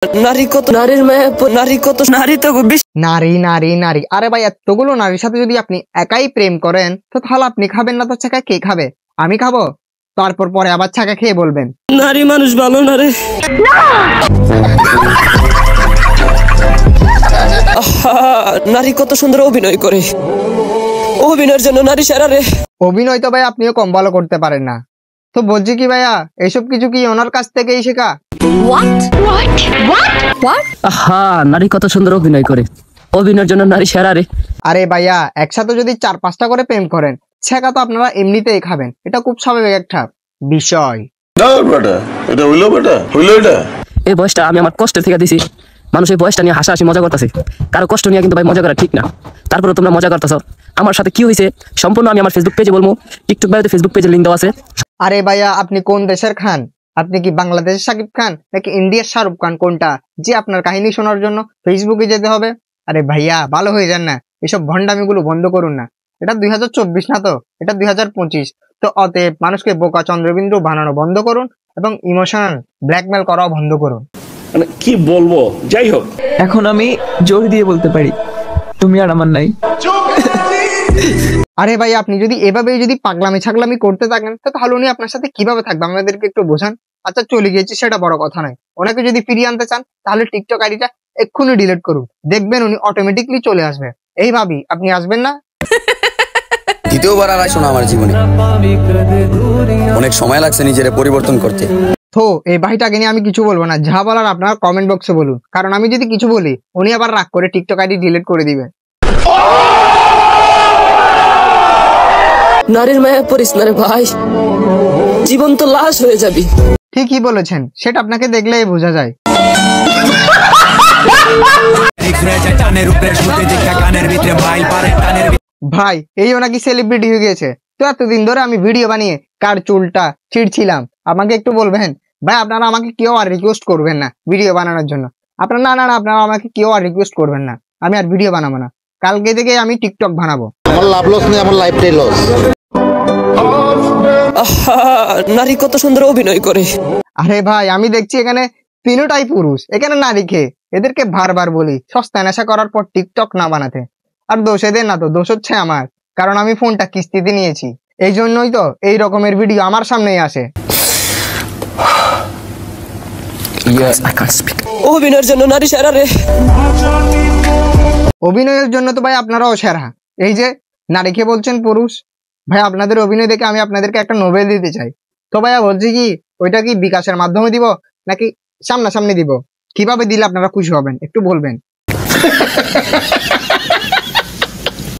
নারী কত, নারীর মায়া, নারী কত, নারী তো নারী নারী নারী। আরে ভাই, এতগুলো নারীর সাথে যদি আপনি একাই প্রেম করেন তো তাহলে আপনি খাবেন না তো ছাকা কে খাবে? আমি খাবো, তারপর পরে আবার ছাকা খেয়ে বলবেন নারী মানুষ ভালো না রে। নারী কত সুন্দর অভিনয় করে, অভিনয়ের জন্য নারী সেরা রে। অভিনয় তো ভাই আপনিও কম ভালো করতে পারেন না। তো বলছি কি ভাইয়া, এইসব কিছু কি ওনার কাছ থেকেই শেখা? নারী কত সুন্দর অভিনয় করে, অভিনয়ের জন্য নারী সেরা রে। আরে ভাইয়া, একসাথে যদি 4-5টা করে প্রেম করেন ছেকা তো আপনারা এমনিতেই খাবেন, এটা খুব স্বাভাবিক একটা বিষয়। এই বয়সটা আমি আমার কষ্টের থেকে দিছি, মানুষ এই বয়সটা নিয়ে হাসাহাসি মজা করতেছে, কারো কষ্ট নিয়ে কিন্তু ভাই মজা করা ঠিক না। তারপরে তোমরা মজা করতেছ। আমার সাথে কি হয়েছে সম্পূর্ণ আমি আমার ফেসবুক পেজে বলবো, টিকটক ভাইতে ফেসবুক পেজের লিঙ্ক দেওয়া আছে। আরে ভাইয়া, আপনি কোন দেশের খান? আপনি কি বাংলাদেশের শাকিব খান নাকি ইন্ডিয়ার শাহরুখ খান? কোনটা যে আপনার কাহিনী শোনার জন্য ফেসবুকে যেতে হবে? আরে ভাইয়া, ভালো হয়ে যান না, এসব ভণ্ডামিগুলো বন্ধ করুন না। এটা 2024 না তো, এটা 2025। তো অতএব মানুষকে বোকা চন্দ্রবিন্দু বানানো বন্ধ করুন এবং ইমোশনাল ব্ল্যাকমেল করাও বন্ধ করুন। মানে কি বলবো, যাই হোক, এখন আমি জোর দিয়ে বলতে পারি তুমি আর আমার নাই। আরে ভাই, আপনি যদি এভাবেই যদি পাগলামি ছাগলামি করতে থাকেন তো তাহলে উনি আপনার সাথে কিভাবে থাকবে? আমাদেরকে একটু বোঝান। আচ্ছা, চলে গিয়েছি সেটা বড় কথা নয়, ওনাকে যদি ফিরিয়ে আনতে চান তাহলে টিকটক আইডিটা এক্ষুনি ডিলিট করুন, দেখবেন উনি অটোমেটিকলি চলে আসবে। এই ভাবি, আপনি আসবেন না? দ্বিতীয়বার আর আসো না আমার জীবনে, অনেক সময় লাগছে নিজের পরিবর্তন করতে। তো এই ভাইটাকে নিয়ে আমি কিছু বলবো না, যা বলার আপনার কমেন্ট বক্সে বলুন, কারণ আমি যদি কিছু বলি উনি আবার রাগ করে টিকটক আইডি ডিলিট করে দিবে। নারীর মায়া পড়িস না রে ভাই, জীবন তো লাশ হয়ে যাবি। ঠিকই বলেছেন, সেটা আপনাকে দেখলেই বোঝা যায়। ভাই, এই নাকি সেলিব্রিটি হয়ে গেছে। তো এতদিন ধরে আমি ভিডিও বানিয়ে কার চুলটা ছিঁড়ছিলাম আমাকে একটু বলবেন? ভাই, আপনারা আমাকে কেউ আর রিকোয়েস্ট করবেন না ভিডিও বানানোর জন্য। আপনারা না না না, আপনারা আমাকে কেউ আর রিকোয়েস্ট করবেন না, আমি আর ভিডিও বানাবো না। কালকে থেকে আমি টিকটক বানাবো। আমার লাভ লস নেই, আমার লাইফটাই লস। নারী কত সুন্দর অভিনয় করে। আরে ভাই, আমি দেখছি এখানে তিনটাই পুরুষ, এখানে নারী খেয়ে। এদেরকে বারবার বলি সস্তা নেশা করার পর টিকটক না বানাতে। আর দোষ এদের না, তো দোষ হচ্ছে আমার, কারণ আমি ফোনটা কিস্তিতে নিয়েছি। এই জন্যই তো এই রকমের ভিডিও আমার সামনেই আসে। অভিনয়ের জন্য নারী সেরা রে। অভিনয়ের জন্য তো ভাই আপনারাও সেরা। এই যে নারীকে বলছেন পুরুষ, ভাই আপনাদের অভিনয় দেখে আমি আপনাদেরকে একটা নোবেল দিতে চাই। তো ভাইয়া বলছি কি, ওইটা কি বিকাশের মাধ্যমে দিব নাকি সামনাসামনি দিব? কিভাবে দিলে আপনারা খুশি হবেন একটু বলবেন?